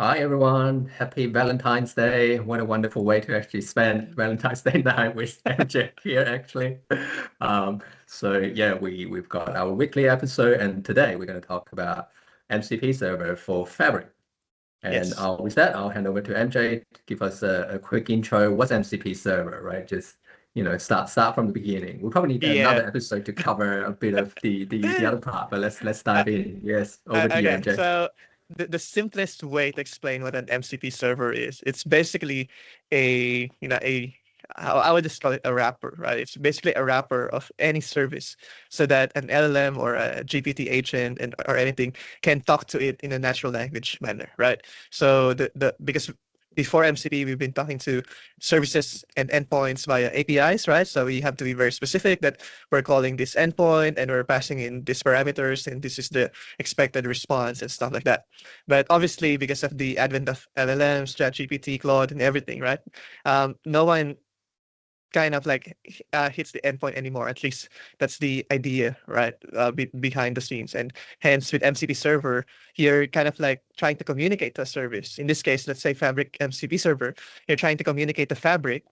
Hi everyone, happy Valentine's Day. What a wonderful way to actually spend Valentine's Day night with MJ here actually. So yeah, we've got our weekly episode and today we're going to talk about MCP server for Fabric. And Yes. with that, I'll hand over to MJ to give us a quick intro. What's MCP server, right? Just start from the beginning. We'll probably need Yeah. another episode to cover a bit of the other part, but let's Uh, dive in. Yes, over to you, okay. MJ. So the simplest way to explain what an MCP server is, it's basically a I would just call it a wrapper, right? It's basically a wrapper of any service so that an LLM or a GPT agent or anything can talk to it in a natural language manner, right? So because before MCP, we've been talking to services and endpoints via APIs, right? So we have to be very specific that we're calling this endpoint and we're passing in these parameters and this is the expected response and stuff like that. But obviously, because of the advent of LLMs, ChatGPT, Claude, and everything, right? No one kind of like hits the endpoint anymore. At least that's the idea, right? Behind the scenes, and hence with MCP server, you're kind of like trying to communicate to a service. In this case, let's say Fabric MCP server, you're trying to communicate the Fabric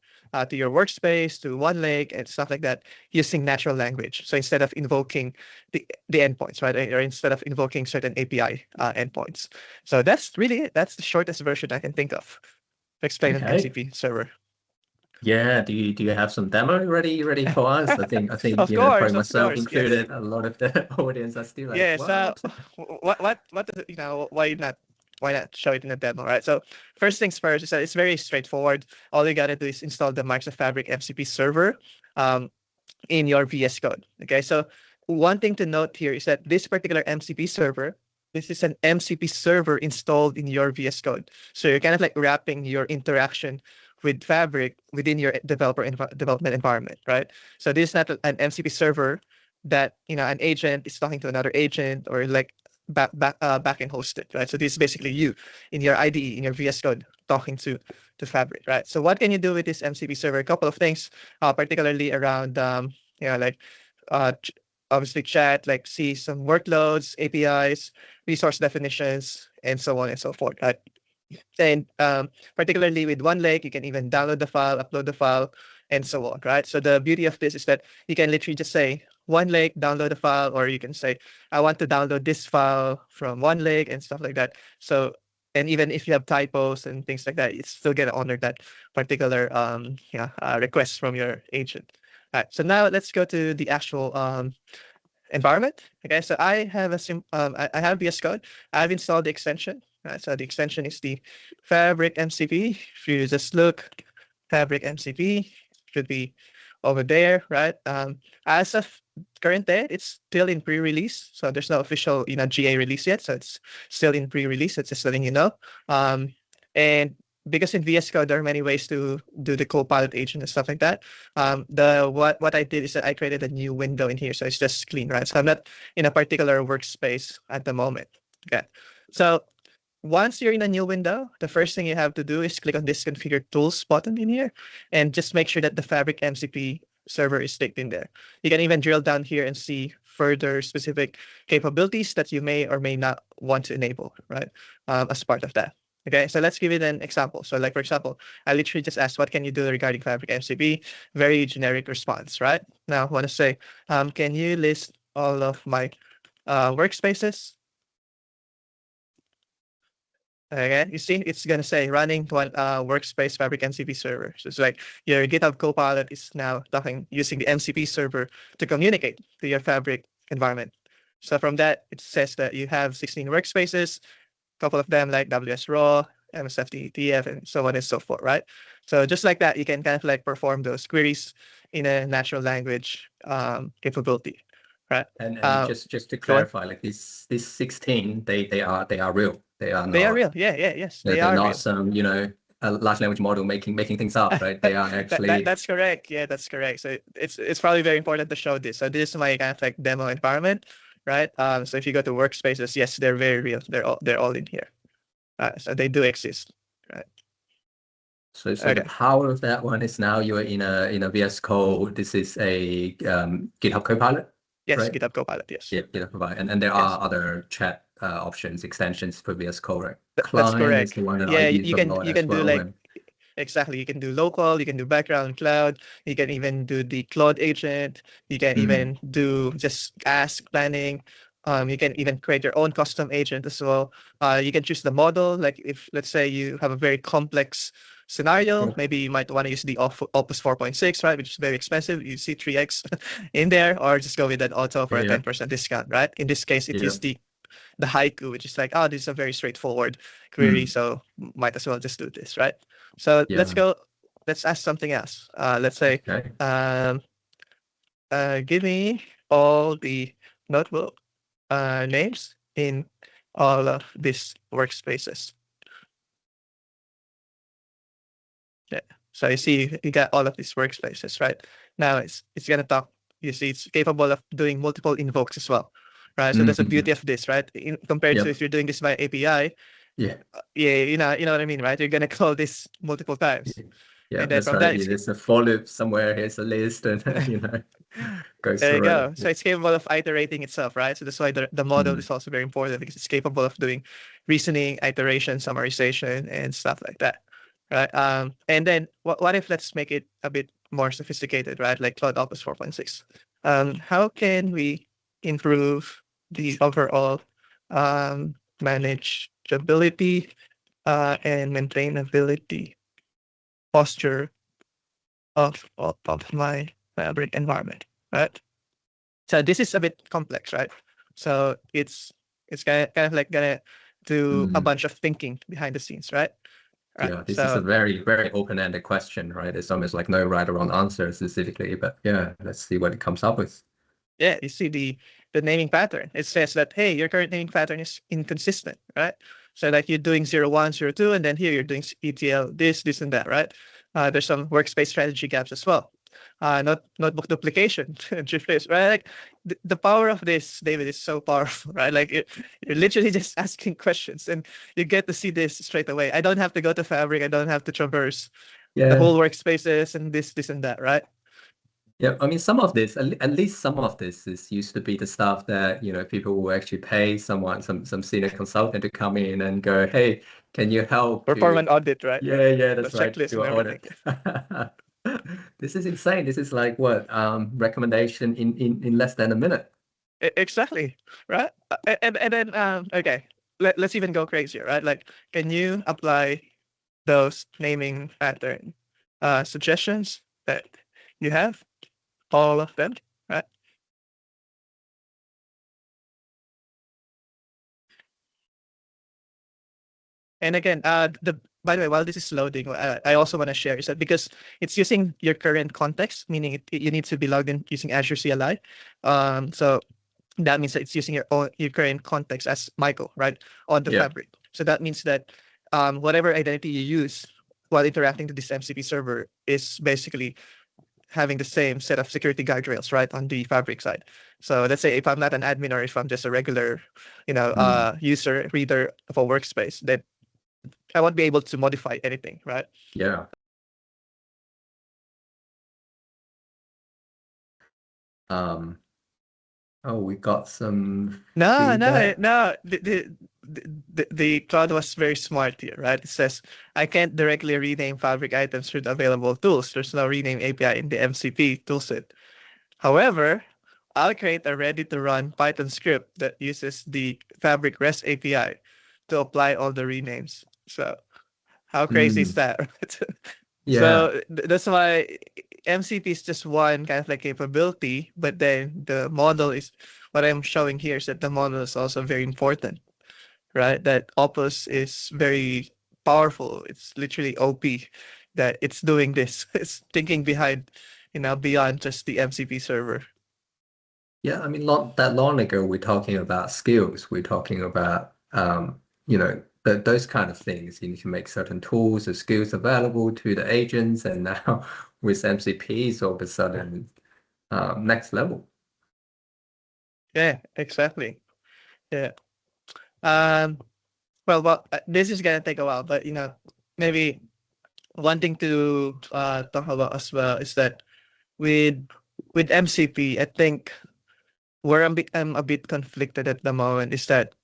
to your workspace, to OneLake, and stuff like that, using natural language. So instead of invoking the endpoints, right, or instead of invoking certain API endpoints. So that's really it. That's the shortest version I can think of to explain an Okay. MCP server. Yeah, do you have some demo ready for us? I think Of course, probably of myself course, yes. included, a lot of the audience are still like, Yeah, so what? why not show it in a demo, right? So first things first is that it's very straightforward. All you gotta do is install the Microsoft Fabric MCP server um, in your VS Code. Okay, so one thing to note here is that this particular MCP server, this is an MCP server installed in your VS Code. So you're kind of like wrapping your interaction with Fabric within your development environment, right? So this is not an MCP server that an agent is talking to another agent or like backend hosted, right? So this is basically you in your IDE in your VS Code talking to Fabric, right? So what can you do with this MCP server? A couple of things, particularly around like uh, ch- obviously chat, like see some workloads, APIs, resource definitions, and so on and so forth, right? And particularly with OneLake, you can even download the file, upload the file, and so on, right? So the beauty of this is that you can literally just say OneLake, download the file, or you can say, I want to download this file from OneLake and stuff like that. So, and even if you have typos and things like that, it's still gonna honor that particular request from your agent. All right, so now let's go to the actual environment. Okay, so I have I have VS Code. I've installed the extension. Right, so the extension is the Fabric MCP. If you just look, Fabric MCP should be over there, right? As of current date, it's still in pre-release, so there's no official GA release yet. So it's still in pre-release. It's just letting you know. And because in VS Code there are many ways to do the Copilot agent and stuff like that. What I did is that I created a new window in here, so it's just clean, right? So I'm not in a particular workspace at the moment. Okay, so once you're in a new window, the first thing you have to do is click on this configure tools button in here and just make sure that the Fabric MCP server is staked in there. You can even drill down here and see further specific capabilities that you may or may not want to enable, right? As part of that. Okay, so let's give it an example. So like, for example, I literally just asked, what can you do regarding Fabric MCP? Very generic response, right? Now I want to say, can you list all of my workspaces? Okay, you see, it's gonna say running one workspace Fabric MCP server. So it's like your GitHub Copilot is now talking using the MCP server to communicate to your Fabric environment. So from that, it says that you have 16 workspaces, a couple of them like WS Raw, MSFT, TF, and so on and so forth, right? So just like that, you can kind of like perform those queries in a natural language capability, right? And just to Go on. clarify, like this 16, they are real. They are They are not real. Yeah, yeah, yes, they're, they they're are not real. some, a large language model making things up, right? They are actually That's correct. Yeah, that's correct. So it's probably very important to show this. So this is my kind of like demo environment, right? So if you go to workspaces, yes, they're very real. They're all in here. So they do exist, right? so the Okay. power of that one is now you're in a VS Code. This is a GitHub Copilot, Yes, right? GitHub Copilot. Yes. Yeah, GitHub Copilot, and there Yes. are other chat options, extensions for VS Code, right? That's Client is correct. the one that I Yeah, use you a can lot you as can do well. like And exactly. You can do local, you can do background cloud, you can even do the Claude agent, you can even do just ask planning. You can even create your own custom agent as well. You can choose the model. Like if let's say you have a very complex scenario, maybe you might want to use the Opus 4.6, right, which is very expensive. You see 3x in there, or just go with an auto for a 10% discount, right? In this case, it is the haiku, which is like, oh, this is a very straightforward query, so might as well just do this, right? So let's go. Let's ask something else. Let's say, give me all the notebook names in all of these workspaces. Yeah. So you see, you got all of these workspaces, right? Now it's gonna talk. You see, it's capable of doing multiple invokes as well, right? So that's the beauty of this, right? Compared to if you're doing this by API, yeah, you know what I mean, right? You're gonna call this multiple times. yeah, And then that's from right. that, There's a for loop somewhere. Here's a list, and goes there you through go. it. So it's capable of iterating itself, right? So that's why the model is also very important because it's capable of doing reasoning, iteration, summarization, and stuff like that, right? And then what if let's make it a bit more sophisticated, right? Like Cloud Opus 4.6. How can we improve the overall manageability and maintainability posture of my Fabric environment, right? So this is a bit complex, right? So it's kind of like gonna do a bunch of thinking behind the scenes, right? Right. Yeah, this is a So very, very open-ended question, right? There's almost like no right or wrong answer specifically, but yeah, let's see what it comes up with. yeah, you see the naming pattern. It says that hey, your current naming pattern is inconsistent, right? So like you're doing 01, 02, and then here you're doing ETL this, and that, right? There's some workspace strategy gaps as well. Notebook duplication, right? Like the power of this, David, is so powerful, right? Like you're literally just asking questions, and you get to see this straight away. I don't have to go to Fabric. I don't have to traverse the whole workspaces and this, and that, right? Yeah, I mean, some of this, at least some of this is used to be the stuff that, people will actually pay someone, some senior consultant to come in and go, hey, can you help Perform to, an audit, right? yeah, The that's right, checklist do and an everything. audit. This is insane. This is like what, recommendation in less than a minute. Exactly, right? And then okay, let's even go crazier, right? Like, can you apply those naming pattern suggestions that you have, all of them, right? And again, the by the way, while this is loading, I also want to share is that because it's using your current context, meaning you need to be logged in using Azure CLI. So that means that it's using your current context as Michael, right, on the Fabric. So that means that whatever identity you use while interacting to this MCP server is basically having the same set of security guardrails, right, on the Fabric side. So let's say if I'm not an admin or if I'm just a regular, user reader of a workspace, then I won't be able to modify anything, right? Yeah. Oh, we got some feedback. No. The cloud was very smart here, right? It says I can't directly rename Fabric items through the available tools. There's no rename API in the MCP toolset. However, I'll create a ready-to-run Python script that uses the Fabric REST API to apply all the renames. So how crazy is that? Yeah. So that's why MCP is just one kind of like capability, but then the model is what I'm showing here is that the model is also very important, right? That Opus is very powerful. It's literally OP that it's doing this. It's thinking behind, beyond just the MCP server. Yeah, I mean, not that long ago, we're talking about skills. We're talking about, those kind of things. You need to make certain tools or skills available to the agents. And now with MCPs, all of a sudden, next level. Yeah, exactly. Yeah. Well, this is gonna take a while, but maybe one thing to talk about as well is that with MCP, I think where I'm a bit conflicted at the moment is that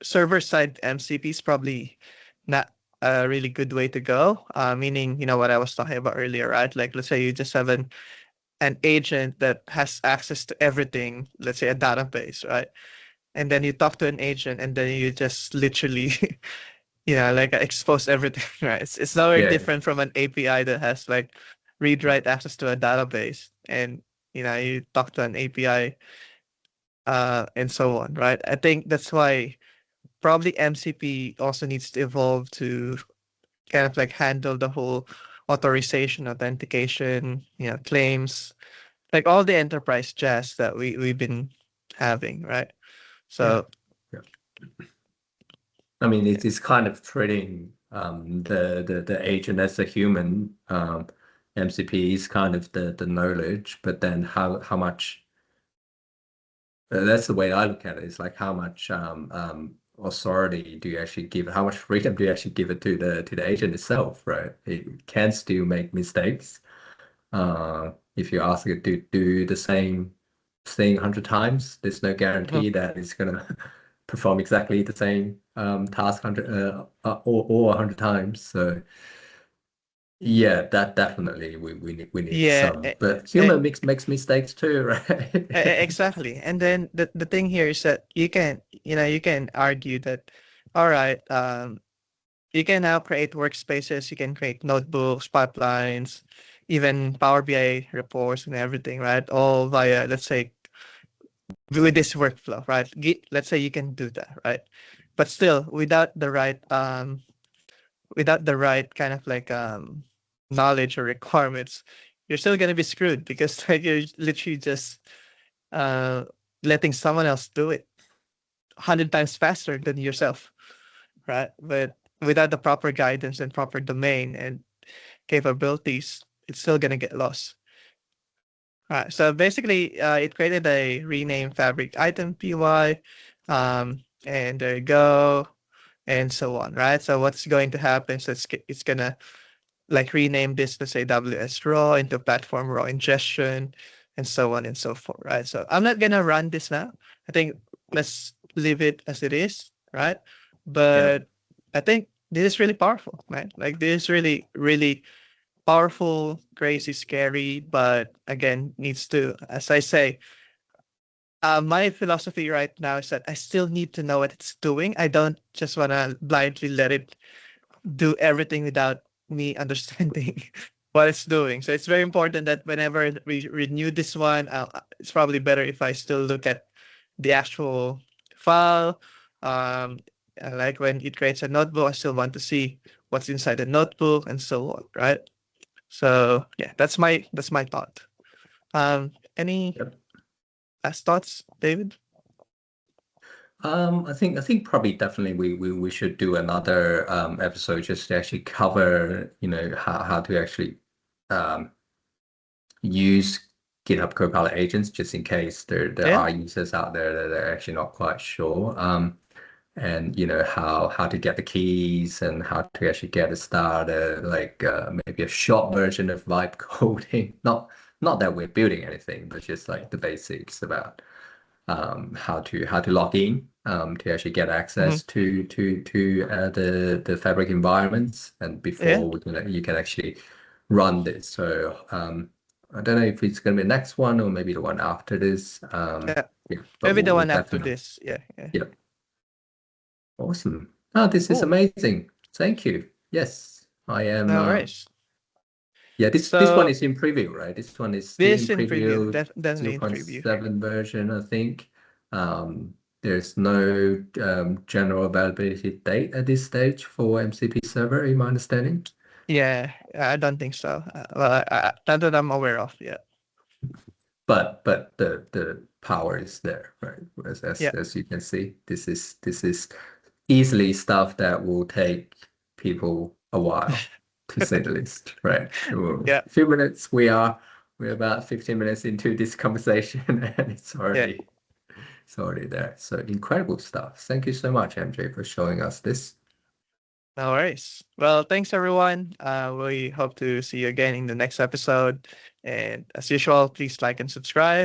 server-side MCP is probably not a really good way to go. Meaning, what I was talking about earlier, right? Like, let's say you just have an agent that has access to everything, let's say a database, right? And then you talk to an agent and then you just literally, like expose everything, right? It's nowhere Yeah, different from an API that has like read-write access to a database. And, you talk to an API and so on, right? I think that's why probably MCP also needs to evolve to kind of like handle the whole authorization, authentication, claims, like all the enterprise jazz that we've been having, right? yeah, So yeah. I mean, it's kind of treating the agent as a human. MCP is kind of the knowledge, but then how much that's the way I look at it. It's like how much authority do you actually give? How much freedom do you actually give it to the agent itself, right? It can still make mistakes. If you ask it to do the same thing 100 times, there's no mhm. guarantee that it's gonna perform exactly the same task 100 or 100 times. So yeah, that definitely we need Yeah, some, but human makes mistakes too, right? exactly. And then the thing here is that you can argue that, all right, you can now create workspaces, you can create notebooks, pipelines, even Power BI reports and everything, right? All via, let's say, with this workflow, right? Let's say you can do that, right? But still, without the right kind of like knowledge or requirements, you're still gonna be screwed because like, you're literally just uh letting someone else do it 100 times faster than yourself, right? But without the proper guidance and proper domain and capabilities, it's still gonna get lost. Right. So basically, it created a rename fabric item py, and there you go, and so on. Right. So what's going to happen? So it's gonna like rename this, let's say WS raw into platform raw ingestion, and so on and so forth. Right. So I'm not gonna run this now. I think let's leave it as it is. Right. Yeah. But I think this is really powerful, right? Like this is really, really powerful, crazy, scary, but again, needs to, as I say, my philosophy right now is that I still need to know what it's doing. I don't just want to blindly let it do everything without me understanding what it's doing. So it's very important that whenever we renew this one, it's probably better if I still look at the actual file. Like when it creates a notebook, I still want to see what's inside the notebook and so on, right? So yeah, that's my thought. Any Yep. last thoughts, David? I think probably definitely we should do another episode just to actually cover, how to actually um use GitHub Copilot agents just in case there Yeah. are users out there that are actually not quite sure. And how to get the keys and how to actually get it started, like maybe a short version of vibe coding. Not that we're building anything, but just like the basics about how to log in to actually get Mhm. access to the Fabric environments, and Yeah. before you can actually run this. So I don't know if it's going to be the next one or maybe the one after this. Yeah. Yeah, but Maybe the we'll one after definitely. this. Yeah. Yeah. Yeah, awesome. Oh, this is Cool. amazing. Thank you. Yes, I am. No worries. Yeah, this one So is in preview, right? This one is still in this in preview, preview, definitely in preview. 0.7 version, I think. There's no general availability date at this stage for MCP server, in my understanding. Yeah, I don't think so. Well, not that I'm aware of. Yeah. But the power is there, right? As as, Yeah. as you can see, this is easily stuff that will take people a while, to say the least, right? Well, Yeah. a few minutes, we're about 15 minutes into this conversation, and Yeah. it's already there. So incredible stuff. Thank you so much, MJ, for showing us this. No worries. Well, thanks everyone. We hope to see you again in the next episode. And as usual, please like and subscribe.